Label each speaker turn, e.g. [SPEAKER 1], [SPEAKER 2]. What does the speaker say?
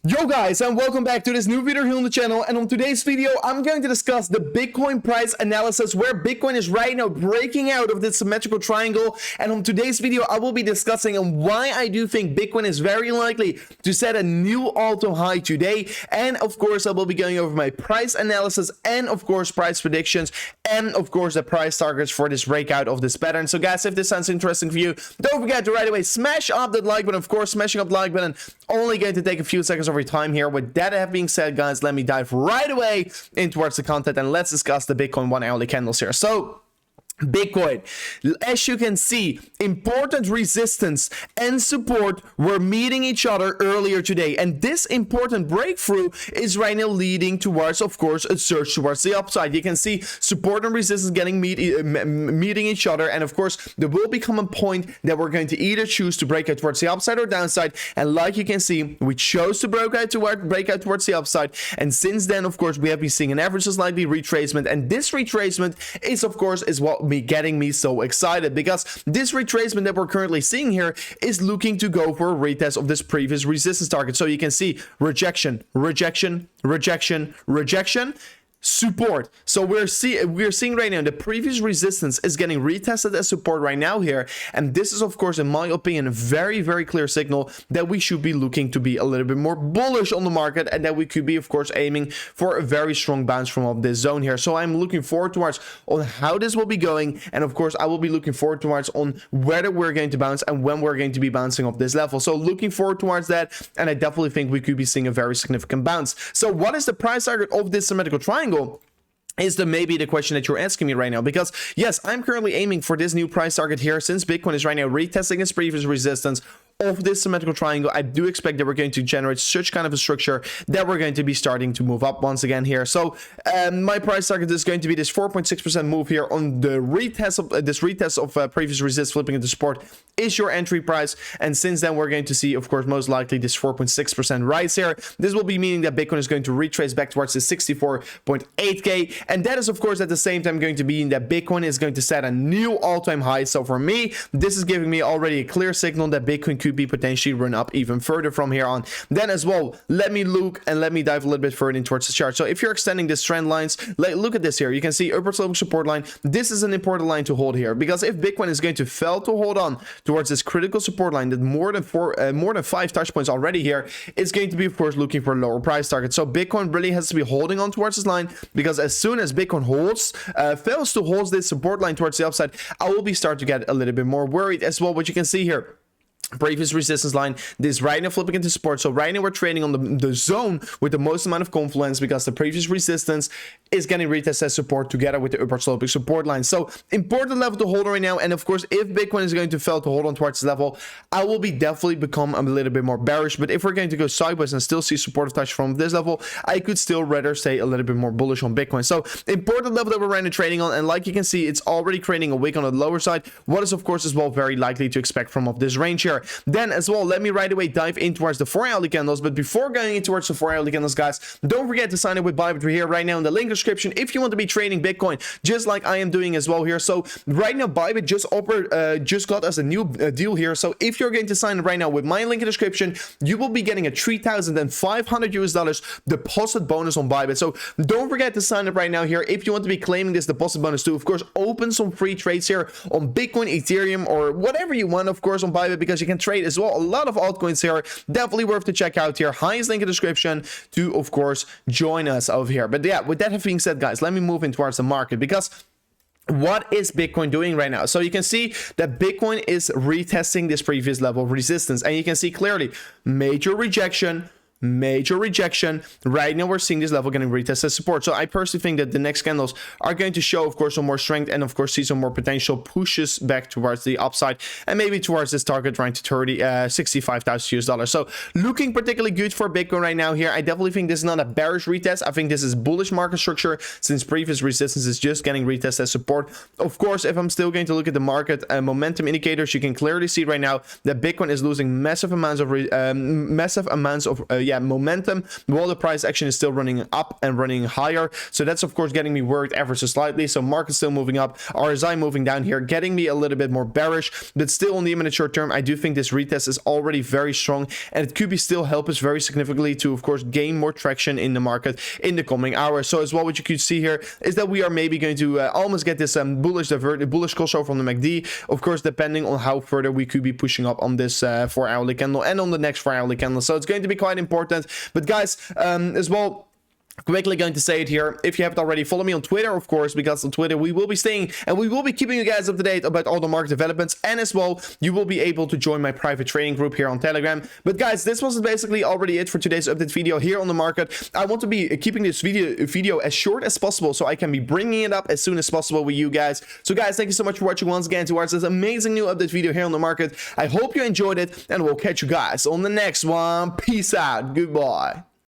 [SPEAKER 1] Yo guys, and welcome back to this new video here on the channel. And on today's video I'm going to discuss the Bitcoin price analysis, where Bitcoin is right now breaking out of this symmetrical triangle. And on today's video I will be discussing why I do think Bitcoin is very likely to set a new all-time high today. And of course I will be going over my price analysis and of course price predictions and of course the price targets for this breakout of this pattern. So guys, if this sounds interesting for you, don't forget to right away smash up that like button. Of course, smashing up the like button only going to take a few seconds of your time here. With that have being said, guys, let me dive right away in towards the content and let's discuss the Bitcoin 1 hourly candles here. So Bitcoin, as you can see, important resistance and support were meeting each other earlier today, and this important breakthrough is right now leading towards, of course, a surge towards the upside. You can see support and resistance getting meeting each other, and of course there will become a point that we're going to either choose to break out towards the upside or downside. And like you can see, we chose to break out towards the upside, and since then of course we have been seeing an ever so slightly retracement, and this retracement is of course what getting me so excited, because this retracement that we're currently seeing here is looking to go for a retest of this previous resistance target. So you can see rejection, rejection, rejection, rejection, support. So we're seeing right now the previous resistance is getting retested as support right now here, and this is of course in my opinion a very clear signal that we should be looking to be a little bit more bullish on the market, and that we could be of course aiming for a very strong bounce from this zone here. So I'm looking forward towards on how this will be going, and of course I will be looking forward towards on whether we're going to bounce and when we're going to be bouncing off this level. So looking forward towards that, and I definitely think we could be seeing a very significant bounce. So what is the price target of this symmetrical triangle is maybe the question that you're asking me right now, because yes, I'm currently aiming for this new price target here. Since Bitcoin is right now retesting its previous resistance of this symmetrical triangle, I do expect that we're going to generate such kind of a structure that we're going to be starting to move up once again here. So my price target is going to be this 4.6% move here on the retest of previous resistance flipping into support is your entry price. And since then we're going to see of course most likely this 4.6% rise here. This will be meaning that Bitcoin is going to retrace back towards the 64.8k, and that is of course at the same time going to mean that Bitcoin is going to set a new all-time high. So for me, this is giving me already a clear signal that Bitcoin could be potentially run up even further from here on. Then as well, let me look and let me dive a little bit further in towards the chart. So if you're extending this trend lines, look at this here. You can see upward sloping support line. This is an important line to hold here, because if Bitcoin is going to fail to hold on towards this critical support line that more than 5 touch points already here, it's going to be of course looking for a lower price target. So Bitcoin really has to be holding on towards this line, because as soon as Bitcoin fails to hold this support line towards the upside, I will be starting to get a little bit more worried as well. What you can see here, previous resistance line, this right now flipping into support. So right now we're trading on the zone with the most amount of confluence, because the previous resistance is getting retested as support together with the upward sloping support line. So important level to hold right now. And of course if Bitcoin is going to fail to hold on towards this level, I will be definitely become a little bit more bearish. But if we're going to go sideways and still see supportive touch from this level, I could still rather stay a little bit more bullish on Bitcoin. So important level that we're right now trading on, and like you can see, it's already creating a wick on the lower side, what is of course as well very likely to expect from of this range here. Then as well, let me right away dive in towards the 4 hourly candles. But before going in towards the 4 hourly candles, guys, don't forget to sign up with BYBIT here right now in the link description if you want to be trading Bitcoin just like I am doing as well here. So right now BYBIT just got us a new deal here. So if you're going to sign up right now with my link in the description, you will be getting a $3,500 deposit bonus on BYBIT. So don't forget to sign up right now here if you want to be claiming this deposit bonus to of course open some free trades here on Bitcoin, Ethereum, or whatever you want of course on BYBIT, because you can trade as well a lot of altcoins here. Definitely worth to check out here. Highest link in the description to of course join us over here. But yeah, with that being said, guys, let me move in towards the market, because what is Bitcoin doing right now? So you can see that Bitcoin is retesting this previous level of resistance, and you can see clearly major rejection. Right now we're seeing this level getting retested as support. So I personally think that the next candles are going to show of course some more strength, and of course see some more potential pushes back towards the upside, and maybe towards this target range to $65,000. So looking particularly good for Bitcoin right now here. I definitely think this is not a bearish retest. I think this is bullish market structure, since previous resistance is just getting retested as support. Of course, if I'm still going to look at the market momentum indicators, you can clearly see right now that Bitcoin is losing massive amounts of yeah, momentum, while the price action is still running up and running higher. So that's of course getting me worried ever so slightly. So market still moving up, RSI moving down here, getting me a little bit more bearish, but still on the imminent short term, I do think this retest is already very strong, and it could be still help us very significantly to of course gain more traction in the market in the coming hours. So as well, what you could see here is that we are maybe going to almost get this bullish crossover from the MACD, of course depending on how further we could be pushing up on this 4-hourly candle and on the next 4-hourly candle. So it's going to be quite important. But guys, as well, quickly going to say it here, if you haven't already, follow me on Twitter, of course, because on Twitter we will be staying and we will be keeping you guys up to date about all the market developments, and as well you will be able to join my private trading group here on Telegram. But guys, this was basically already it for today's update video here on the market. I want to be keeping this video as short as possible so I can be bringing it up as soon as possible with you guys. So guys, thank you so much for watching once again towards this amazing new update video here on the market. I hope you enjoyed it, and we'll catch you guys on the next one. Peace out. Goodbye.